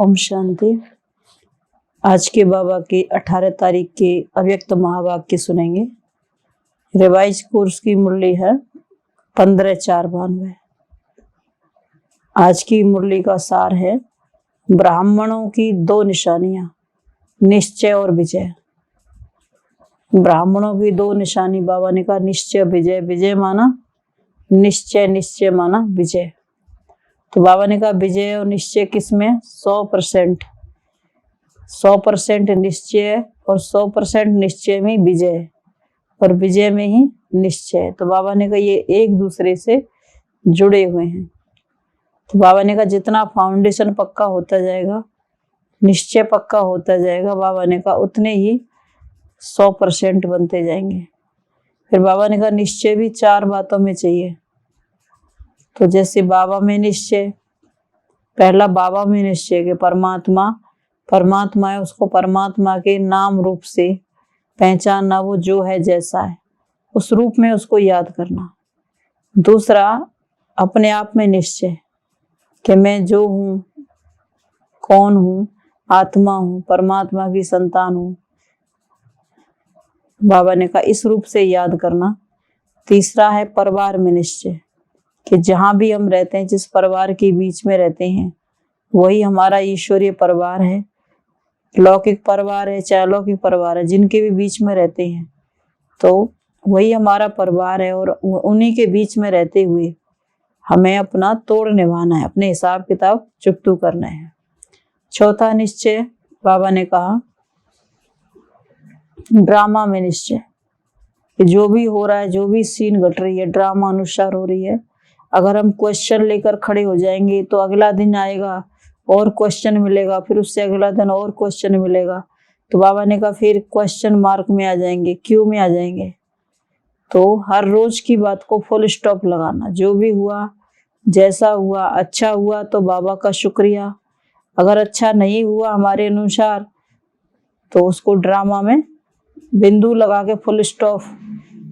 ओम शांति। आज के बाबा के 18 तारीख के अव्यक्त महावाक्य सुनेंगे। रिवाइज कोर्स की मुरली है 15/4/92। आज की मुरली का सार है ब्राह्मणों की 2 निशानियां, निश्चय और विजय। ब्राह्मणों की 2 निशानी बाबा ने कहा निश्चय विजय। विजय माना निश्चय, निश्चय माना विजय। तो बाबा ने कहा विजय और निश्चय किसमें? 100%। 100% निश्चय और 100% निश्चय में विजय, और विजय में ही निश्चय। तो बाबा ने कहा ये एक दूसरे से जुड़े हुए हैं। तो बाबा ने कहा जितना फाउंडेशन पक्का होता जाएगा, निश्चय पक्का होता जाएगा, बाबा ने कहा उतने ही 100% बनते जाएंगे। फिर बाबा ने कहा निश्चय भी 4 बातों में चाहिए। तो जैसे बाबा में निश्चय, पहला बाबा में निश्चय के परमात्मा परमात्मा है, उसको परमात्मा के नाम रूप से पहचानना, वो जो है जैसा है उस रूप में उसको याद करना। दूसरा अपने आप में निश्चय कि मैं जो हूँ, कौन हूँ, आत्मा हूँ, परमात्मा की संतान हूँ, बाबा ने कहा इस रूप से याद करना। तीसरा है परिवार में निश्चय कि जहाँ भी हम रहते हैं, जिस परिवार के बीच में रहते हैं, वही हमारा ईश्वरीय परिवार है। लौकिक परिवार है चाहे अलौकिक परिवार है, जिनके भी बीच में रहते हैं तो वही हमारा परिवार है, और उन्हीं के बीच में रहते हुए हमें अपना तोड़ निभाना है, अपने हिसाब किताब चुकतू करना है। चौथा निश्चय बाबा ने कहा ड्रामा में निश्चय कि जो भी हो रहा है, जो भी सीन घट रही है, ड्रामा अनुसार हो रही है। अगर हम क्वेश्चन लेकर खड़े हो जाएंगे तो अगला दिन आएगा और क्वेश्चन मिलेगा, फिर उससे अगला दिन और क्वेश्चन मिलेगा। तो बाबा ने कहा फिर क्वेश्चन मार्क में आ जाएंगे, क्यू में आ जाएंगे। तो हर रोज की बात को फुल स्टॉप लगाना। जो भी हुआ, जैसा हुआ, अच्छा हुआ तो बाबा का शुक्रिया, अगर अच्छा नहीं हुआ हमारे अनुसार तो उसको ड्रामा में बिंदु लगा के फुल स्टॉप।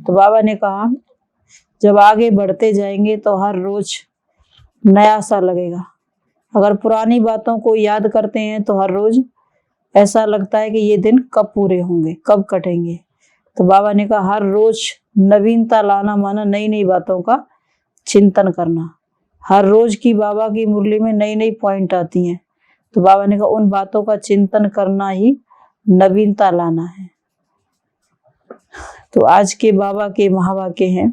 तो बाबा ने कहा जब आगे बढ़ते जाएंगे तो हर रोज नया सा लगेगा। अगर पुरानी बातों को याद करते हैं तो हर रोज ऐसा लगता है कि ये दिन कब पूरे होंगे, कब कटेंगे। तो बाबा ने कहा हर रोज नवीनता लाना माना नई नई बातों का चिंतन करना। हर रोज की बाबा की मुरली में नई नई पॉइंट आती हैं, तो बाबा ने कहा उन बातों का चिंतन करना ही नवीनता लाना है। तो आज के बाबा के महावाक्य हैं।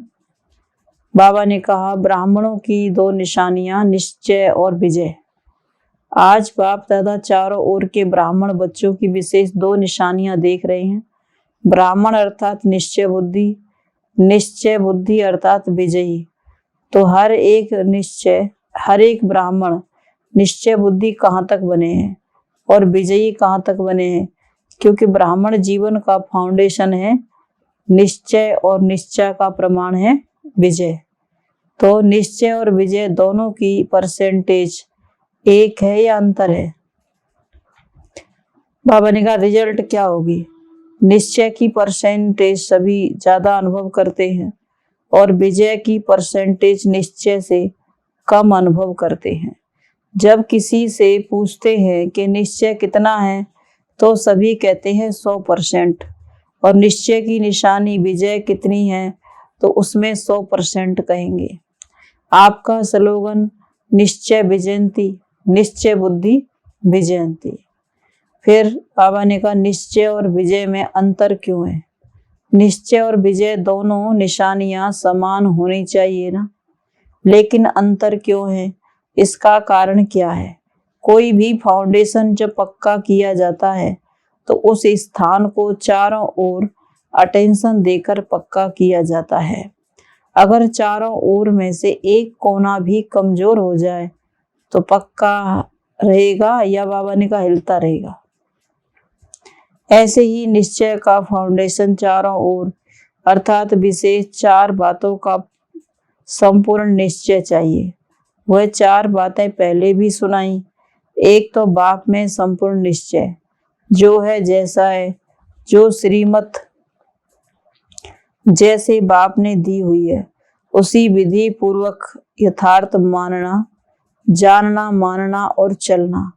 बाबा ने कहा ब्राह्मणों की 2 निशानियां, निश्चय और विजय। आज बाप दादा चारों ओर के ब्राह्मण बच्चों की विशेष 2 निशानियां देख रहे हैं। ब्राह्मण अर्थात निश्चय बुद्धि, निश्चय बुद्धि अर्थात विजयी। तो हर एक ब्राह्मण निश्चय बुद्धि कहाँ तक बने हैं और विजयी कहाँ तक बने हैं, क्योंकि ब्राह्मण जीवन का फाउंडेशन है निश्चय, और निश्चय का प्रमाण है विजय। तो निश्चय और विजय दोनों की परसेंटेज एक है या अंतर है? बाबा ने कहा रिजल्ट क्या होगी? निश्चय की परसेंटेज सभी ज्यादा अनुभव करते हैं और विजय की परसेंटेज निश्चय से कम अनुभव करते हैं। जब किसी से पूछते हैं कि निश्चय कितना है तो सभी कहते हैं 100%, और निश्चय की निशानी विजय कितनी है तो उसमें 100% कहेंगे। आपका स्लोगन निश्चय विजयंती, निश्चय बुद्धि विजयंती। फिर बाबा ने कहा निश्चय और विजय में अंतर क्यों है? निश्चय और विजय दोनों निशानियां समान होनी चाहिए ना, लेकिन अंतर क्यों है? इसका कारण क्या है? कोई भी फाउंडेशन जब पक्का किया जाता है तो उस स्थान को चारों ओर अटेंशन देकर पक्का किया जाता है। अगर चारों ओर में से एक कोना भी कमजोर हो जाए तो पक्का रहेगा या बाबा ने कहा हिलता रहेगा। ऐसे ही निश्चय का फाउंडेशन चारों ओर अर्थात विशेष 4 बातों का संपूर्ण निश्चय चाहिए। वह 4 बातें पहले भी सुनाई। एक तो बाप में संपूर्ण निश्चय, जो है जैसा है, जो श्रीमत जैसे बाप ने दी हुई है उसी विधि पूर्वक यथार्थ मानना, जानना, मानना और चलना।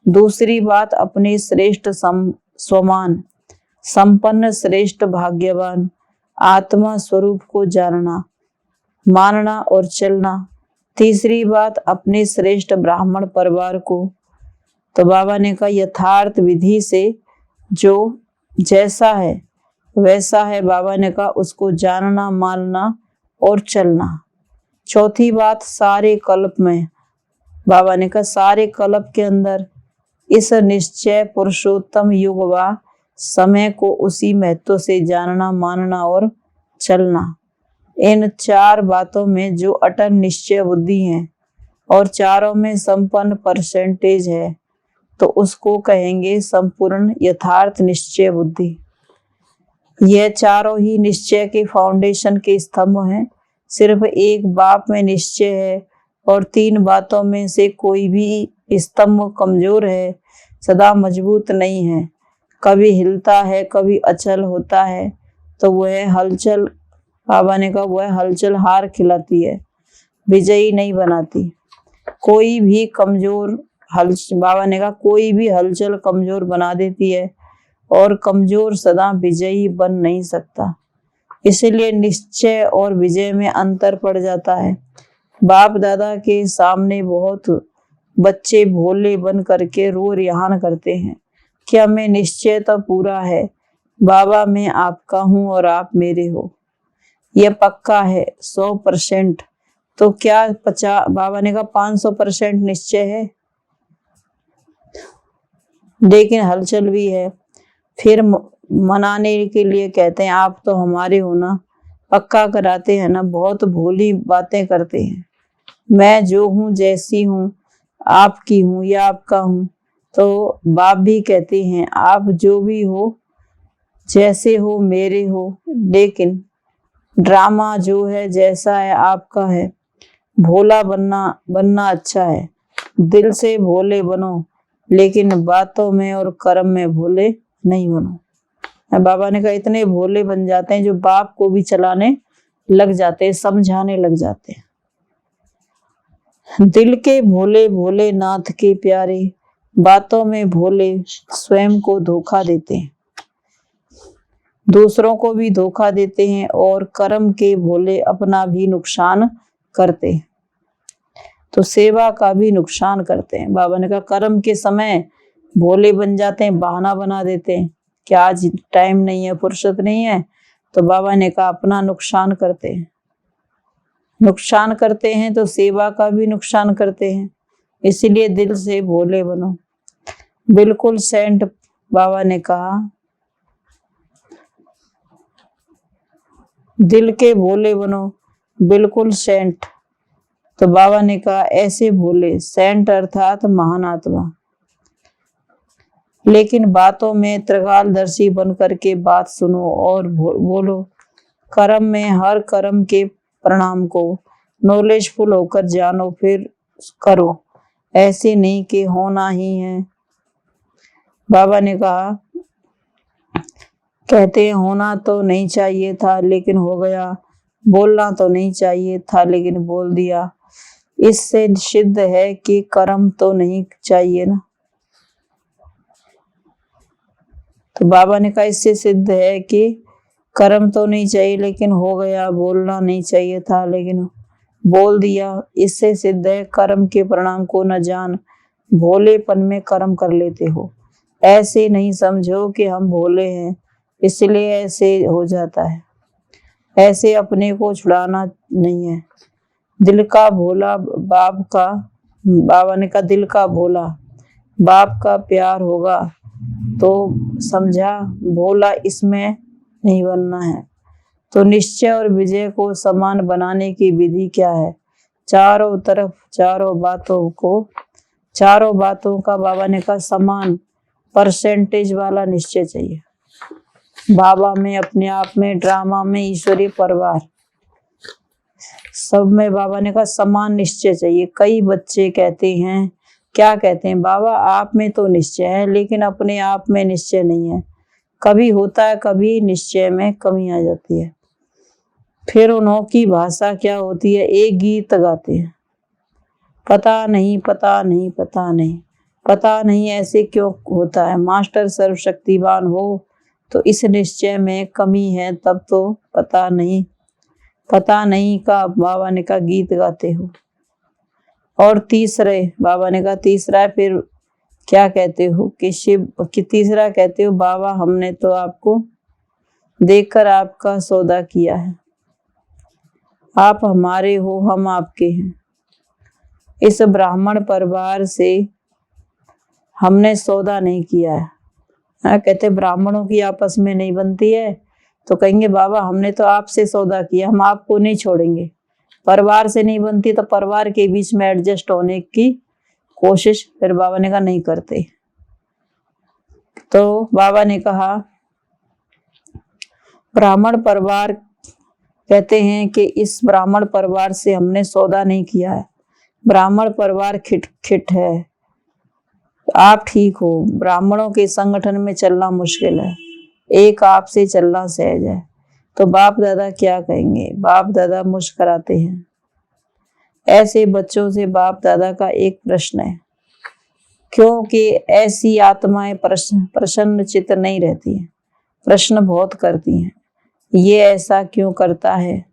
दूसरी बात, अपने श्रेष्ठ स्वमान संपन्न श्रेष्ठ भाग्यवान आत्मा स्वरूप को जानना, मानना और चलना। तीसरी बात, अपने श्रेष्ठ ब्राह्मण परिवार को, तो बाबा ने कहा यथार्थ विधि से जो जैसा है वैसा है, बाबा ने कहा उसको जानना, मानना और चलना। चौथी बात, सारे कल्प में, बाबा ने कहा सारे कल्प के अंदर इस निश्चय पुरुषोत्तम युग व समय को उसी महत्व से जानना, मानना और चलना। इन चार बातों में जो अटल निश्चय बुद्धि है और चारों में संपन्न परसेंटेज है, तो उसको कहेंगे संपूर्ण यथार्थ निश्चय बुद्धि। यह चारों ही निश्चय के फाउंडेशन के स्तंभ हैं। सिर्फ एक बात में निश्चय है और तीन बातों में से कोई भी स्तंभ कमजोर है, सदा मजबूत नहीं है, कभी हिलता है, कभी अचल होता है, तो वह हलचल, बाबा ने कहा वह हलचल हार खिलाती है, विजयी नहीं बनाती। कोई भी कमजोर बाबा ने कहा कोई भी हलचल कमजोर बना देती है और कमजोर सदा विजयी बन नहीं सकता। इसलिए निश्चय और विजय में अंतर पड़ जाता है। बाप दादा के सामने बहुत बच्चे भोले बन करके रो रिहान करते हैं कि हमें निश्चय तो पूरा है, बाबा मैं आपका हूँ और आप मेरे हो, यह पक्का है 100%। तो क्या 50, बाबा ने कहा 500% निश्चय है, लेकिन हलचल भी है। फिर मनाने के लिए कहते हैं आप तो हमारे हो ना, पक्का कराते हैं ना, बहुत भोली बातें करते हैं, मैं जो हूँ जैसी हूँ आपकी हूँ या आपका हूँ। तो बाप भी कहते हैं आप जो भी हो जैसे हो मेरे हो, लेकिन ड्रामा जो है जैसा है आपका है। भोला बनना अच्छा है, दिल से भोले बनो, लेकिन बातों में और कर्म में भोले नहीं बनो। बाबा ने कहा इतने भोले बन जाते हैं जो बाप को भी चलाने लग जाते हैं, समझाने लग जाते हैं। दिल के भोले भोले नाथ के प्यारे, बातों में भोले स्वयं को धोखा देते हैं, दूसरों को भी धोखा देते हैं और कर्म के भोले अपना भी नुकसान करते हैं, तो सेवा का भी नुकसान करते हैं। बाबा ने कहा कर्म के समय भोले बन जाते हैं, बहाना बना देते हैं कि आज टाइम नहीं है, फुर्सत नहीं है, तो बाबा ने कहा अपना नुकसान करते हैं। नुकसान करते हैं तो सेवा का भी नुकसान करते हैं, इसीलिए दिल से भोले बनो, बिल्कुल सेंट। बाबा ने कहा दिल के भोले बनो, बिल्कुल सेंट। तो बाबा ने कहा ऐसे भोले, सेंट अर्थात महान आत्मा, लेकिन बातों में त्रिकालदर्शी बन करके बात सुनो और बोलो। कर्म में हर कर्म के परिणाम को नॉलेजफुल होकर जानो, फिर करो, ऐसे नहीं कि होना ही है। बाबा ने कहा कहते हैं होना तो नहीं चाहिए था लेकिन हो गया, बोलना तो नहीं चाहिए था लेकिन बोल दिया। इससे सिद्ध है कि कर्म तो नहीं चाहिए ना। तो बाबा ने कहा इससे सिद्ध है कि कर्म तो नहीं चाहिए लेकिन हो गया, बोलना नहीं चाहिए था लेकिन बोल दिया। इससे सिद्ध है कर्म के परिणाम को न जान भोलेपन में कर्म कर लेते हो। ऐसे नहीं समझो कि हम भोले हैं इसलिए ऐसे हो जाता है, ऐसे अपने को छुड़ाना नहीं है। दिल का भोला बाप का, बाबा ने कहा दिल का भोला बाप का प्यार होगा तो समझा, भोला इसमें नहीं बनना है। तो निश्चय और विजय को समान बनाने की विधि क्या है? चारों तरफ चारों बातों का बाबा ने कहा समान परसेंटेज वाला निश्चय चाहिए। बाबा में, अपने आप में, ड्रामा में, ईश्वरीय परिवार, सब में बाबा ने कहा समान निश्चय चाहिए। कई बच्चे कहते हैं, क्या कहते हैं, बाबा आप में तो निश्चय है लेकिन अपने आप में निश्चय नहीं है। कभी होता है, कभी निश्चय में कमी आ जाती है। फिर उन्हों की भाषा क्या होती है, एक गीत गाते हैं, पता नहीं पता नहीं पता नहीं, पता नहीं ऐसे क्यों होता है। मास्टर सर्वशक्तिवान हो तो इस निश्चय में कमी है, तब तो पता नहीं का बाबा ने कहा गीत गाते हो। और तीसरे बाबा ने कहा तीसरा फिर क्या कहते हो कि शिव कि तीसरा कहते हो बाबा हमने तो आपको देखकर आपका सौदा किया है, आप हमारे हो हम आपके हैं। इस ब्राह्मण परिवार से हमने सौदा नहीं किया है। कहते ब्राह्मणों की आपस में नहीं बनती है तो कहेंगे बाबा हमने तो आपसे सौदा किया, हम आपको नहीं छोड़ेंगे। परिवार से नहीं बनती तो परिवार के बीच में एडजस्ट होने की कोशिश फिर बाबा ने कहा नहीं करते। तो बाबा ने कहा ब्राह्मण परिवार कहते हैं कि इस ब्राह्मण परिवार से हमने सौदा नहीं किया है, ब्राह्मण परिवार खिट है, आप ठीक हो। ब्राह्मणों के संगठन में चलना मुश्किल है, एक आपसे चलना सहज है। तो बाप दादा क्या कहेंगे? बाप दादा मुस्कुराते हैं। ऐसे बच्चों से बाप दादा का एक प्रश्न है, क्योंकि ऐसी आत्माएं प्रसन्न चित्त नहीं रहती हैं, प्रश्न बहुत करती हैं। ये ऐसा क्यों करता है?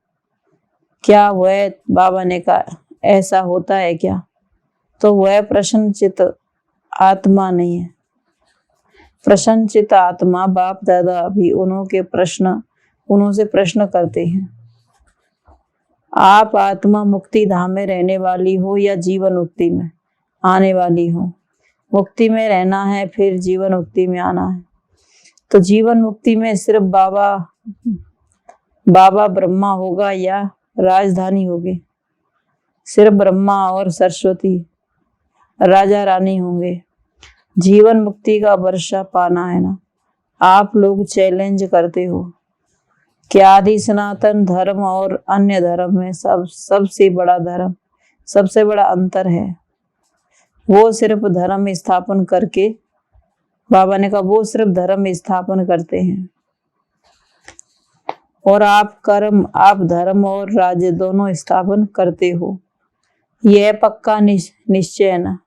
क्या वह बाबा ने कहा ऐसा होता है क्या? तो वह प्रसन्न चित्त आत्मा नहीं है। प्रसन्नचित आत्मा बाप दादा भी उन्होंने प्रश्न करते हैं। आप आत्मा मुक्ति धाम में रहने वाली हो या जीवन मुक्ति में आने वाली हो? मुक्ति में रहना है फिर जीवन मुक्ति में आना है। तो जीवन मुक्ति में सिर्फ बाबा ब्रह्मा होगा या राजधानी होगी? सिर्फ ब्रह्मा और सरस्वती राजा रानी होंगे। जीवन मुक्ति का वर्षा पाना है ना। आप लोग चैलेंज करते हो कि आदि सनातन धर्म और अन्य धर्म में सबसे बड़ा अंतर है। वो सिर्फ धर्म स्थापन करके, बाबा ने कहा वो सिर्फ धर्म स्थापन करते हैं और आप धर्म और राज्य दोनों स्थापन करते हो। यह पक्का निश्चय है ना।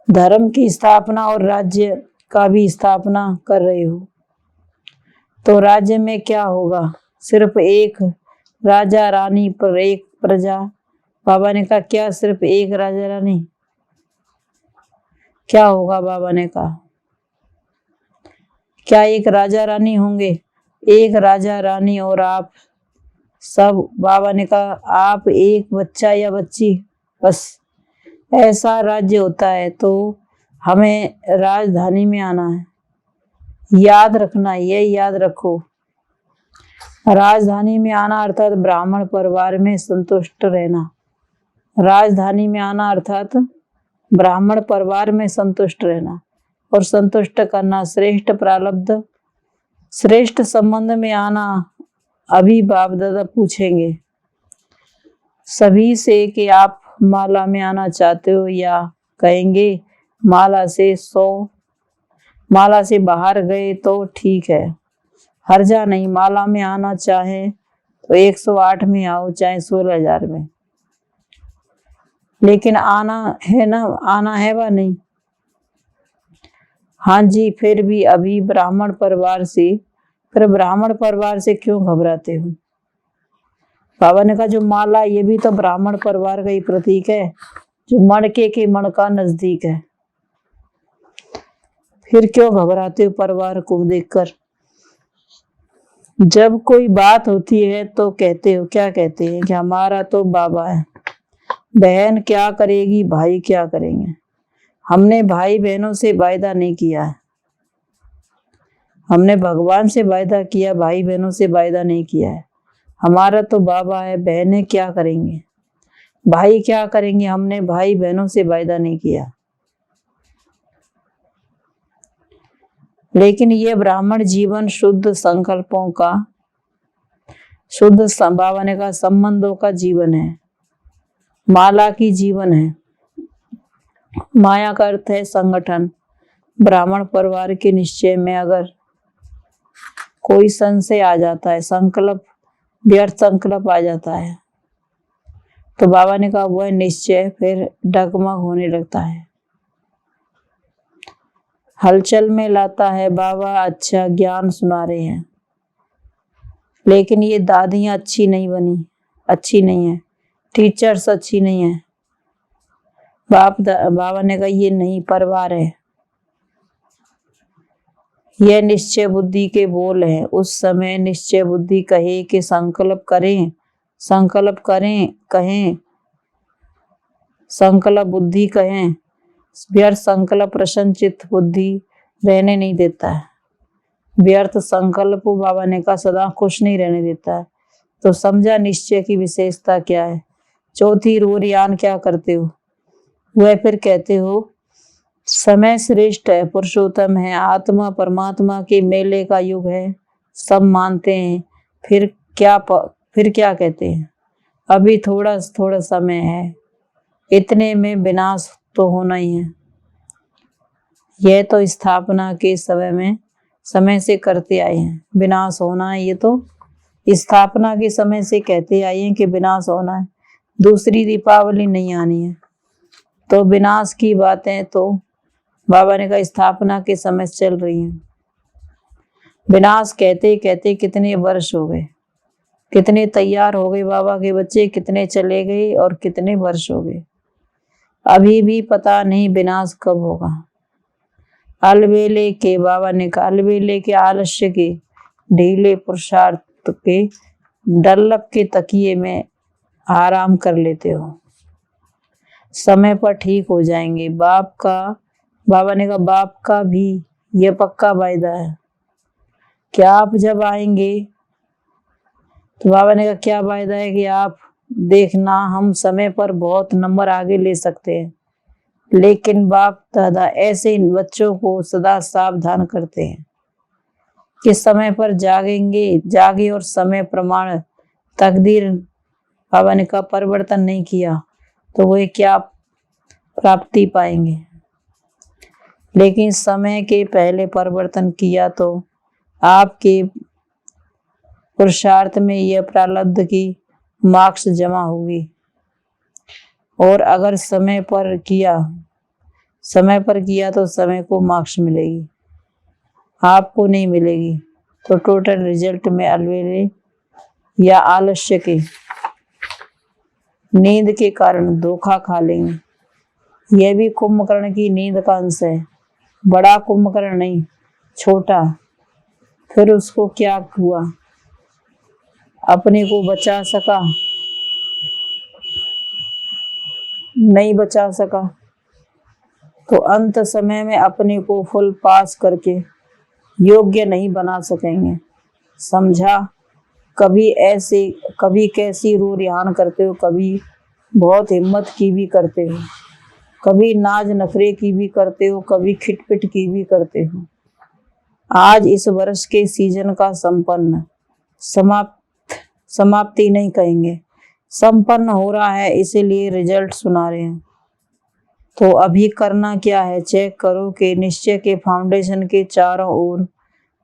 धर्म की स्थापना और राज्य का भी स्थापना कर रहे हो। तो राज्य में क्या होगा? सिर्फ एक राजा रानी पर एक प्रजा। बाबा ने कहा क्या सिर्फ एक राजा रानी? क्या होगा? बाबा ने कहा क्या एक राजा रानी होंगे? एक राजा रानी और आप सब। बाबा ने कहा आप एक बच्चा या बच्ची, बस ऐसा राज्य होता है। तो हमें राजधानी में आना है। याद रखना, ये याद रखो, राजधानी में आना अर्थात ब्राह्मण परिवार में संतुष्ट रहना। राजधानी में आना अर्थात ब्राह्मण परिवार में संतुष्ट रहना और संतुष्ट करना, श्रेष्ठ प्रारब्ध श्रेष्ठ संबंध में आना। अभी बाप दादा पूछेंगे सभी से कि आप माला में आना चाहते हो या कहेंगे माला से बाहर गए तो ठीक है, हर्जा नहीं। माला में आना चाहे तो 108 में आओ, चाहे 16,000 में, लेकिन आना है ना, आना है वा नहीं? हाँ जी। फिर भी अभी ब्राह्मण परिवार से क्यों घबराते हो? बाबा ने कहा जो माला ये भी तो ब्राह्मण परिवार का ही प्रतीक है, जो मणके के मणका नजदीक है। फिर क्यों घबराते हो परिवार को देखकर? जब कोई बात होती है तो कहते हो, क्या कहते हैं कि हमारा तो बाबा है, बहन क्या करेगी, भाई क्या करेंगे। हमने भाई बहनों से वायदा नहीं किया है, हमने भगवान से वायदा किया, भाई बहनों से वायदा नहीं किया है। हमारा तो बाबा है, बहनें क्या करेंगे, भाई क्या करेंगे, हमने भाई बहनों से वायदा नहीं किया। लेकिन ये ब्राह्मण जीवन शुद्ध संकल्पों का, बाबा ने कहा संबंधों का जीवन है, माला की जीवन है। माया का अर्थ है संगठन। ब्राह्मण परिवार के निश्चय में अगर कोई संशय आ जाता है, व्यर्थ संकल्प आ जाता है, तो बाबा ने कहा वह निश्चय फिर डगमग होने लगता है। हलचल में लाता है। बाबा अच्छा ज्ञान सुना रहे हैं, लेकिन ये दादियाँ अच्छी नहीं है, टीचर्स अच्छी नहीं है। बाबा ने कहा ये नहीं परिवार है। यह निश्चय बुद्धि के बोल हैं। उस समय निश्चय बुद्धि कहे कि संकल्प करें, कहें, संकल्प बुद्धि कहें। व्यर्थ संकल्प प्रसन्नचित्त बुद्धि रहने नहीं देता है। व्यर्थ संकल्प बाबा ने कहा सदा खुश नहीं रहने देता है। तो समझा निश्चय की विशेषता क्या है। चौथी रोरियान क्या करते हो? वह फिर कहते हो समय श्रेष्ठ है, पुरुषोत्तम है, आत्मा परमात्मा के मेले का युग है, सब मानते हैं। फिर क्या कहते हैं? अभी थोड़ा समय है, इतने में विनाश तो होना ही है। यह तो स्थापना के समय से करते आए हैं, विनाश होना है। ये तो स्थापना के समय से कहते आए हैं कि विनाश होना है, दूसरी दीपावली नहीं आनी है। तो विनाश की बातें तो बाबा ने कहा स्थापना के समय चल रही हैं। विनाश कहते कहते कितने वर्ष हो गए, कितने तैयार हो गए बाबा के बच्चे, कितने चले गए और कितने वर्ष हो गए। अभी भी पता नहीं विनाश कब होगा। अलबेले के बाबा ने कहा अलबेले के आलस्य के ढीले पुरुषार्थ के डल्लप के तकिए में आराम कर लेते हो, समय पर ठीक हो जाएंगे। बाबा ने कहा बाप का भी ये पक्का वायदा है कि आप जब आएंगे, तो बाबा ने कहा क्या वायदा है कि आप देखना हम समय पर बहुत नंबर आगे ले सकते हैं, लेकिन बाप दादा ऐसे इन बच्चों को सदा सावधान करते हैं कि समय पर जागे और समय प्रमाण तकदीर बाबा ने कहा परिवर्तन नहीं किया तो वे क्या प्राप्ति पाएंगे, लेकिन समय के पहले परिवर्तन किया तो आपके पुरुषार्थ में यह प्रारब्ध की मार्क्स जमा होगी। और अगर समय पर किया तो समय को मार्क्स मिलेगी, आपको नहीं मिलेगी। तो टोटल रिजल्ट में अलबेले या आलस्य के नींद के कारण धोखा खा लेंगे। यह भी कुंभकर्ण की नींद का अंश है, बड़ा कुंभकर्ण नहीं, छोटा। फिर उसको क्या हुआ, अपने को बचा सका नहीं बचा सका, तो अंत समय में अपने को फुल पास करके योग्य नहीं बना सकेंगे। समझा? कभी कैसी रो रिहान करते हो, कभी बहुत हिम्मत की भी करते हो, कभी नाज नखरे की भी करते हो, कभी खिटपिट की भी करते हो। आज इस वर्ष के सीजन का समाप्ति नहीं कहेंगे, संपन्न हो रहा है, इसीलिए रिजल्ट सुना रहे हैं। तो अभी करना क्या है, चेक करो कि निश्चय के फाउंडेशन के चारों ओर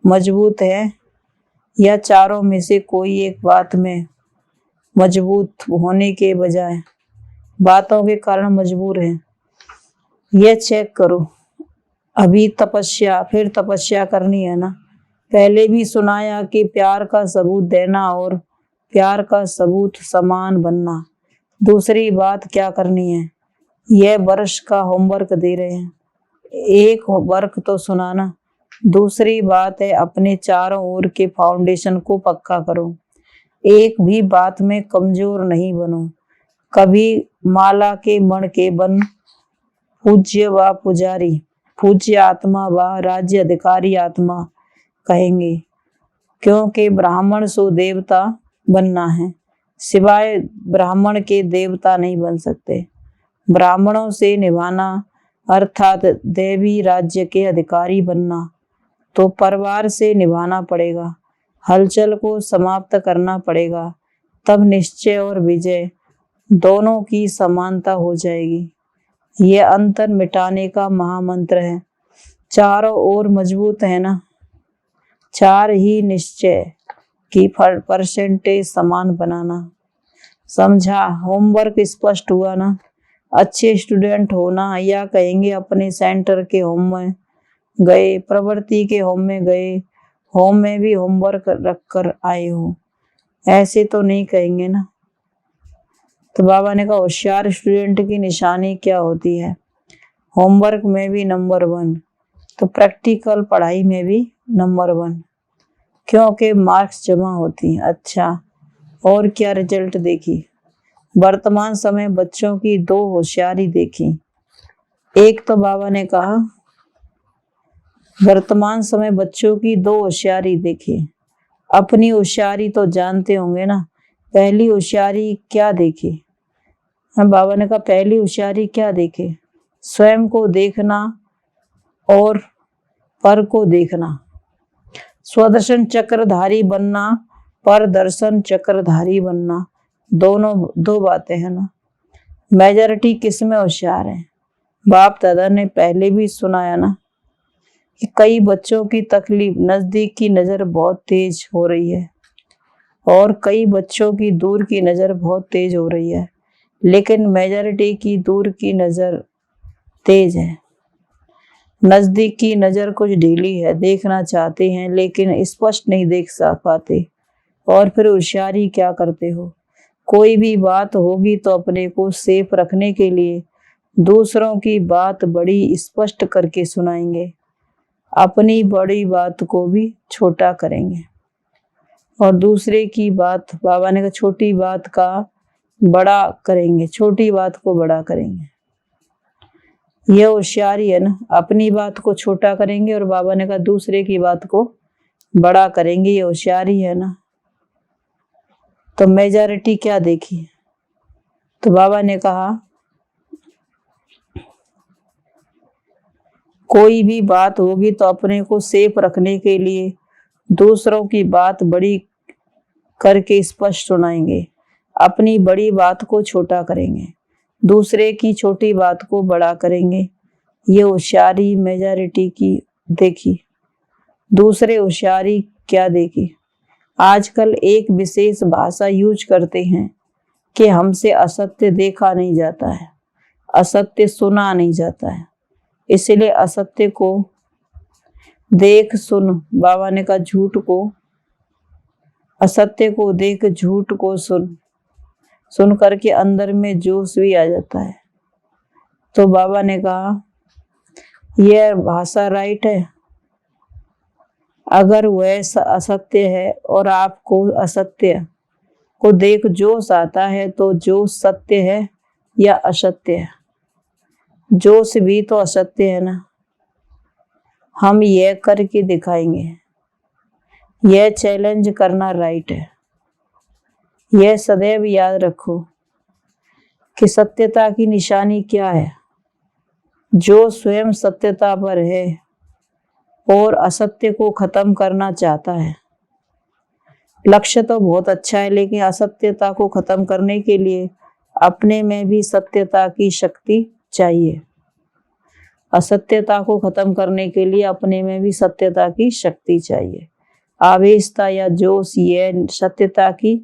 मजबूत है या चारों में से कोई एक बात में मजबूत होने के बजाय बातों के कारण मजबूर है। यह चेक करो। अभी फिर तपस्या करनी है ना। पहले भी सुनाया कि प्यार का सबूत देना और प्यार का सबूत समान बनना। दूसरी बात क्या करनी है, यह वर्ष का होमवर्क दे रहे हैं, एक वर्क तो सुनाना। दूसरी बात है अपने चारों ओर के फाउंडेशन को पक्का करो, एक भी बात में कमजोर नहीं बनो। कभी माला के मण के बन पूज्य व पुजारी, पूज्य आत्मा व राज्य अधिकारी आत्मा कहेंगे, क्योंकि ब्राह्मण सो देवता बनना है, सिवाय ब्राह्मण के देवता नहीं बन सकते। ब्राह्मणों से निभाना अर्थात देवी राज्य के अधिकारी बनना, तो परिवार से निभाना पड़ेगा, हलचल को समाप्त करना पड़ेगा, तब निश्चय और विजय दोनों की समानता हो जाएगी। यह अंतर मिटाने का महामंत्र है। चारों ओर मजबूत है ना, चार ही निश्चय की परसेंटेज समान बनाना। समझा? होमवर्क स्पष्ट हुआ ना। अच्छे स्टूडेंट होना, या कहेंगे अपने सेंटर के गए, प्रवृत्ति के होम में गए, होम में भी होमवर्क रख कर आए हो, ऐसे तो नहीं कहेंगे ना। तो बाबा ने कहा होशियार स्टूडेंट की निशानी क्या होती है? होमवर्क में भी नंबर 1, तो प्रैक्टिकल पढ़ाई में भी नंबर 1, क्योंकि मार्क्स जमा होती हैं। अच्छा, और क्या रिजल्ट देखी? वर्तमान समय बच्चों की 2 होशियारी देखी। एक तो बाबा ने कहा वर्तमान समय बच्चों की 2 होशियारी देखी। अपनी होशियारी तो जानते होंगे ना, पहली होशियारी क्या देखी? हाँ, बाबा ने कहा पहली होशियारी क्या देखे? स्वयं को देखना और पर को देखना। स्वदर्शन चक्रधारी बनना, परदर्शन चक्रधारी बनना, दोनों 2 बातें हैं ना। मेजॉरिटी किस में होशियार है? बाप दादा ने पहले भी सुनाया ना कि कई बच्चों की तकलीफ नजदीक की नजर बहुत तेज हो रही है और कई बच्चों की दूर की नजर बहुत तेज हो रही है, लेकिन मेजॉरिटी की दूर की नजर तेज है। नजदीक की नजर कुछ ढीली है, देखना चाहते हैं लेकिन स्पष्ट नहीं देख पाते। और फिर होशियारी क्या करते हो? कोई भी बात होगी तो अपने को सेफ रखने के लिए दूसरों की बात बड़ी स्पष्ट करके सुनाएंगे, अपनी बड़ी बात को भी छोटा करेंगे और दूसरे की बात, बाबा ने कहा छोटी बात का बड़ा करेंगे, छोटी बात को बड़ा करेंगे। यह होशियारी है ना, अपनी बात को छोटा करेंगे और बाबा ने कहा दूसरे की बात को बड़ा करेंगे, ये होशियारी है ना। तो मेजॉरिटी क्या देखी? तो बाबा ने कहा कोई भी बात होगी तो अपने को सेफ रखने के लिए दूसरों की बात बड़ी करके स्पष्ट सुनाएंगे, अपनी बड़ी बात को छोटा करेंगे, दूसरे की छोटी बात को बड़ा करेंगे। ये होशियारी मेजॉरिटी की देखी। दूसरे होशियारी क्या देखी? आजकल एक विशेष भाषा यूज करते हैं कि हमसे असत्य देखा नहीं जाता है, असत्य सुना नहीं जाता है, इसलिए असत्य को देख सुन, बाबा ने कहा झूठ को, असत्य को देख झूठ को सुन, सुन करके अंदर में जोश भी आ जाता है। तो बाबा ने कहा यह भाषा राइट है। अगर वह असत्य है और आपको असत्य को देख जोश आता है तो जोश सत्य है या असत्य है? जोश भी तो असत्य है ना। हम यह करके दिखाएंगे, यह चैलेंज करना राइट है। यह सदैव याद रखो कि सत्यता की निशानी क्या है? जो स्वयं सत्यता पर है और असत्य को खत्म करना चाहता है। लक्ष्य तो बहुत अच्छा है, लेकिन असत्यता को खत्म करने के लिए अपने में भी सत्यता की शक्ति चाहिए। असत्यता को खत्म करने के लिए अपने में भी सत्यता की शक्ति चाहिए। आवेशता या जोश ये सत्यता की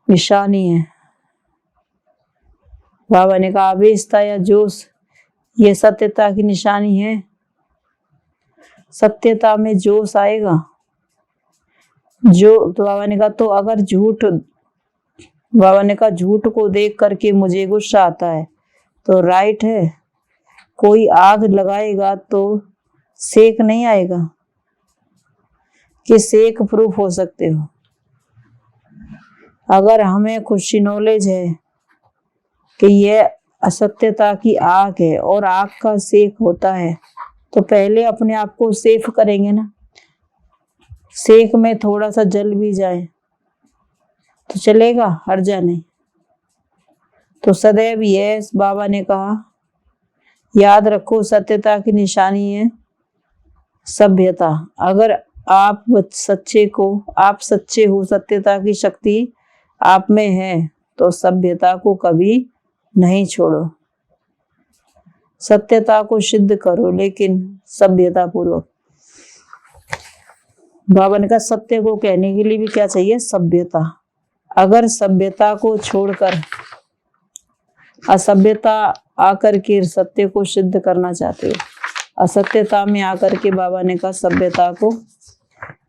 निशानी है। बाबा ने कहा आवेशता या जोश ये सत्यता की निशानी है। सत्यता में जोश आएगा जो, तो बाबा ने कहा तो अगर झूठ, बाबा ने कहा झूठ को देख करके मुझे गुस्सा आता है तो राइट है। कोई आग लगाएगा तो सेक नहीं आएगा कि सेक प्रूफ हो सकते हो। अगर हमें खुशी नॉलेज है कि यह असत्यता की आग है और आग का सेक होता है तो पहले अपने आप को सेफ करेंगे ना। सेक में थोड़ा सा जल भी जाए तो चलेगा, हर्जा नहीं। तो सदैव यह बाबा ने कहा याद रखो सत्यता की निशानी है सभ्यता। अगर आप सच्चे हो, सत्यता की शक्ति आप में है तो सभ्यता को कभी नहीं छोड़ो। सत्यता को सिद्ध करो लेकिन सभ्यता पूर्वक। बाबा ने कहा सत्य को कहने के लिए भी क्या चाहिए? सभ्यता। अगर सभ्यता को छोड़कर असभ्यता आकर के सत्य को सिद्ध करना चाहते हो असत्यता में आकर के बाबा ने कहा सभ्यता को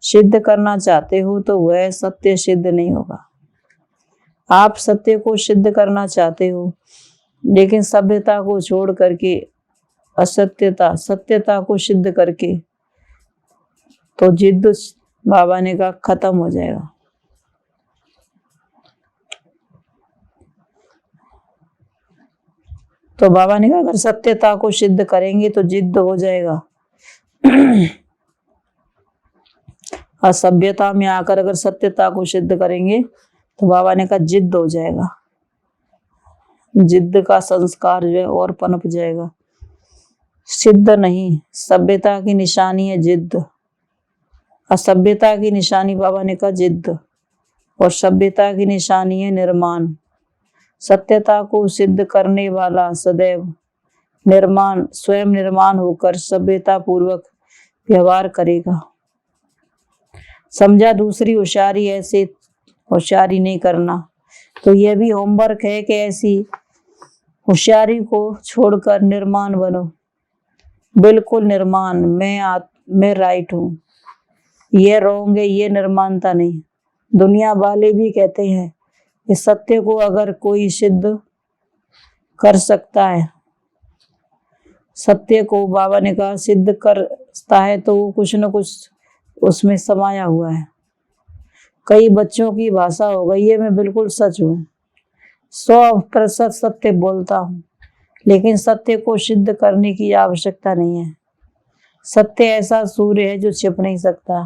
सिद्ध करना चाहते हो तो वह सत्य सिद्ध नहीं होगा। आप सत्य को सिद्ध करना चाहते हो लेकिन सभ्यता को छोड़ करके असत्यता सत्यता को सिद्ध करके, तो जिद्द बाबा ने कहा खत्म हो जाएगा। तो बाबा ने कहा अगर सत्यता को सिद्ध करेंगे तो जिद्द हो जाएगा। असभ्यता में आकर अगर सत्यता को सिद्ध करेंगे तो बाबा ने कहा जिद्द हो जाएगा। जिद्द का संस्कार जो है और पनप जाएगा। सिद्ध नहीं, सभ्यता की निशानी है जिद्द। असभ्यता की निशानी बाबा ने कहा जिद्द, और सभ्यता की निशानी है निर्माण। सत्यता को सिद्ध करने वाला सदैव निर्माण, स्वयं निर्माण होकर सभ्यता पूर्वक व्यवहार करेगा। समझा दूसरी होशियारी ऐसे होशियारी नहीं करना, तो यह भी होमवर्क है कि ऐसी होशियारी को छोड़कर निर्माण बनो। बिल्कुल निर्माण, मैं राइट हूँ, ये रॉन्ग है, ये निर्माणता नहीं। दुनिया वाले भी कहते हैं कि सत्य को अगर कोई सिद्ध कर सकता है, सत्य को बाबा ने कहा सिद्ध करता है तो वो कुछ न कुछ उसमें समाया हुआ है। कई बच्चों की भाषा हो गई है मैं बिल्कुल सच हूँ, 100% सत्य बोलता हूँ, लेकिन सत्य को सिद्ध करने की आवश्यकता नहीं है। सत्य ऐसा सूर्य है जो छिप नहीं सकता।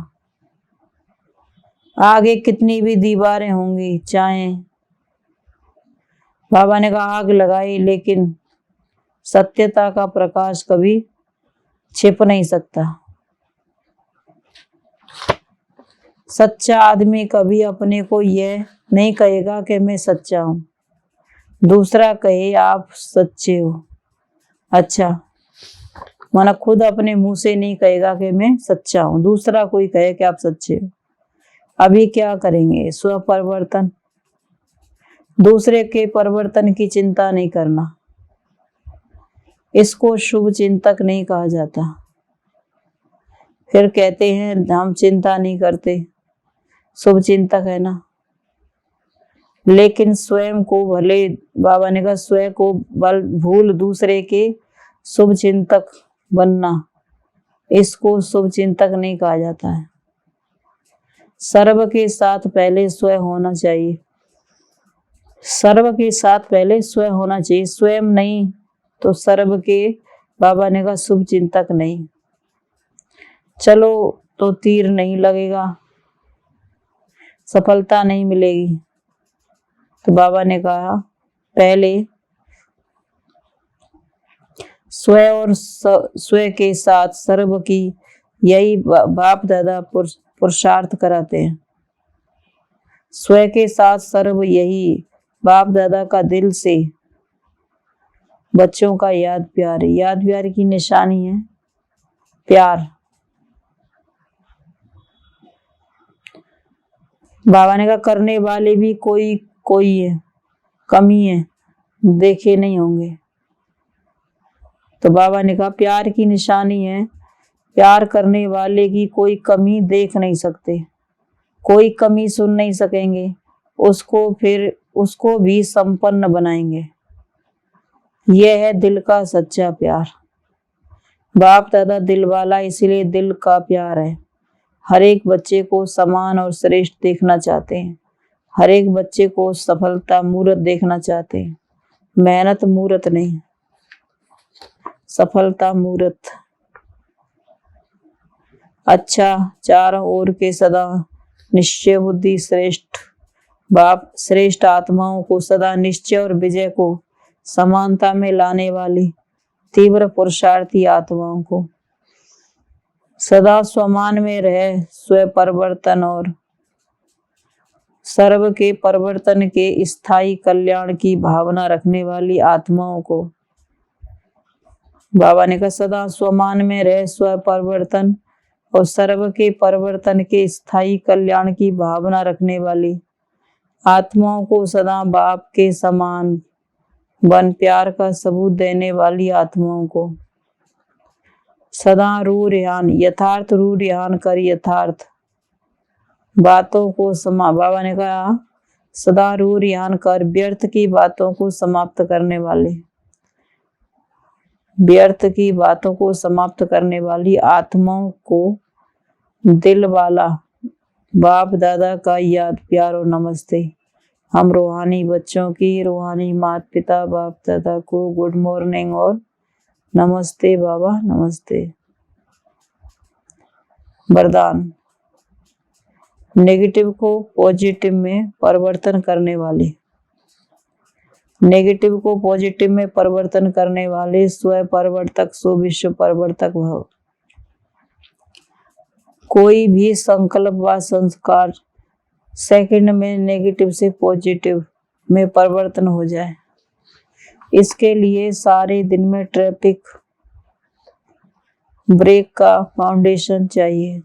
आगे कितनी भी दीवारें होंगी, चाहे बाबा ने कहा आग लगाई, लेकिन सत्यता का प्रकाश कभी छिप नहीं सकता। सच्चा आदमी कभी अपने को यह नहीं कहेगा कि मैं सच्चा हूं, दूसरा कहे आप सच्चे हो। अच्छा, माना खुद अपने मुंह से नहीं कहेगा कि मैं सच्चा हूं, दूसरा कोई कहे कि आप सच्चे हो। अभी क्या करेंगे? स्व परिवर्तन। दूसरे के परिवर्तन की चिंता नहीं करना, इसको शुभ चिंतक नहीं कहा जाता। फिर कहते हैं हम चिंता नहीं करते, शुभ चिंतक है ना। लेकिन स्वयं को भले, बाबा ने कहा स्वयं को बल भूल दूसरे के शुभ चिंतक बनना, इसको शुभ चिंतक नहीं कहा जाता है। सर्व के साथ पहले स्वयं होना चाहिए, सर्व के साथ पहले स्वयं होना चाहिए। स्वयं नहीं तो सर्व के, बाबा ने कहा शुभ चिंतक नहीं। चलो तो तीर नहीं लगेगा, सफलता नहीं मिलेगी। तो बाबा ने कहा पहले स्वयं और स्वयं के साथ सर्व की, यही बाप दादा पुरुषार्थ कराते हैं। स्वयं के साथ सर्व, यही बाप दादा का दिल से बच्चों का याद प्यार है। याद प्यार की निशानी है प्यार। बाबा ने कहा करने वाले भी कोई है, कमी है, देखे नहीं होंगे। तो बाबा ने कहा प्यार की निशानी है, प्यार करने वाले की कोई कमी देख नहीं सकते, कोई कमी सुन नहीं सकेंगे, उसको भी संपन्न बनाएंगे। यह है दिल का सच्चा प्यार। बाप दादा दिल वाला, इसीलिए दिल का प्यार है। हर एक बच्चे को समान और श्रेष्ठ देखना चाहते हैं, हर एक बच्चे को सफलता मूर्त देखना चाहते हैं। मेहनत मूर्त नहीं, सफलता मूर्त। अच्छा, चारों ओर के सदा निश्चय बुद्धि श्रेष्ठ बाप, श्रेष्ठ आत्माओं को सदा निश्चय और विजय को समानता में लाने वाली तीव्र पुरुषार्थी आत्माओं को सदा स्वमान में रहे, स्व परिवर्तन और सर्व के परिवर्तन के स्थायी कल्याण की भावना रखने वाली आत्माओं को, बाबा ने कहा सदा स्वमान में रहे, स्व परिवर्तन और सर्व के परिवर्तन के स्थायी कल्याण की भावना रखने वाली आत्माओं को सदा बाप के समान बन प्यार का सबूत देने वाली आत्माओं को सदा रूढ़ यथार्थ रूढ़ कर यथार्थ बातों को बाबा ने कहा सदा रूढ़ कर व्यर्थ की बातों को समाप्त करने वाले, व्यर्थ की बातों को समाप्त करने वाली आत्माओं को दिल वाला बाप दादा का याद प्यार और नमस्ते। हम रूहानी बच्चों की रूहानी माता पिता बाप दादा को गुड मॉर्निंग और नमस्ते बाबा नमस्ते। वरदान, नेगेटिव को पॉजिटिव में परिवर्तन करने वाले, नेगेटिव को पॉजिटिव में परिवर्तन करने वाले स्व परिवर्तक सो विश्व परिवर्तक भव। कोई भी संकल्प व संस्कार सेकंड में नेगेटिव से पॉजिटिव में परिवर्तन हो जाए, इसके लिए सारे दिन में ट्रैफिक ब्रेक का फाउंडेशन चाहिए,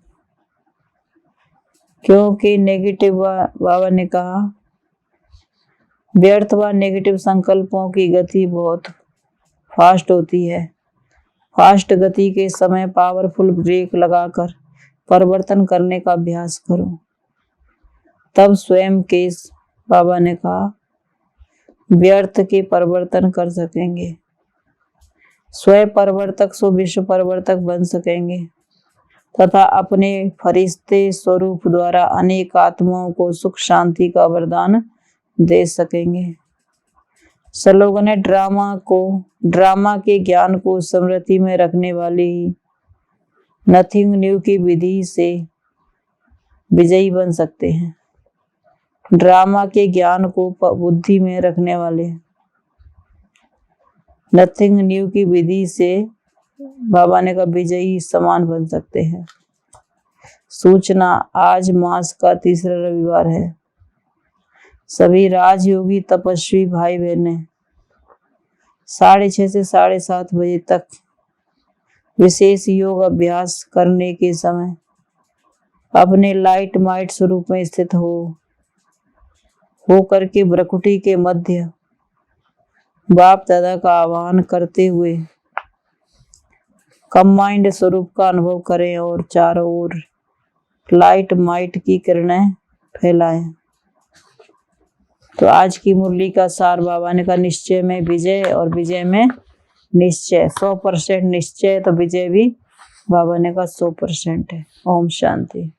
क्योंकि नेगेटिव बाबा ने कहा व्यर्थ व नेगेटिव संकल्पों की गति बहुत फास्ट होती है। फास्ट गति के समय पावरफुल ब्रेक लगाकर परिवर्तन करने का अभ्यास करो, तब स्वयं के बाबा ने कहा व्यर्थ के परिवर्तन कर सकेंगे, स्वयं परिवर्तक सो विश्व परिवर्तक बन सकेंगे तथा अपने फरिश्ते स्वरूप द्वारा अनेक आत्माओं को सुख शांति का वरदान दे सकेंगे। सलोगन है ड्रामा के ज्ञान को स्मृति में रखने वाली नथिंग न्यू की विधि से विजयी बन सकते हैं। ड्रामा के ज्ञान को बुद्धि में रखने वाले नथिंग न्यू की विधि से बाबा ने का विजयी समान बन सकते हैं। सूचना, आज मास का तीसरा रविवार है। सभी राजयोगी तपस्वी भाई बहने 6:30 से 7:30 बजे तक विशेष योग अभ्यास करने के समय अपने लाइट माइट स्वरूप में स्थित हो करके भ्रकुटी के मध्य बाप दादा का आह्वान करते हुए कंबाइंड स्वरूप का अनुभव करें और चारों ओर लाइट माइट की किरणें फैलाएं। तो आज की मुरली का सार बाबा ने कहा निश्चय में विजय और विजय में निश्चय। 100% निश्चय तो विजय भी बाबा ने कहा 100% है। ओम शांति।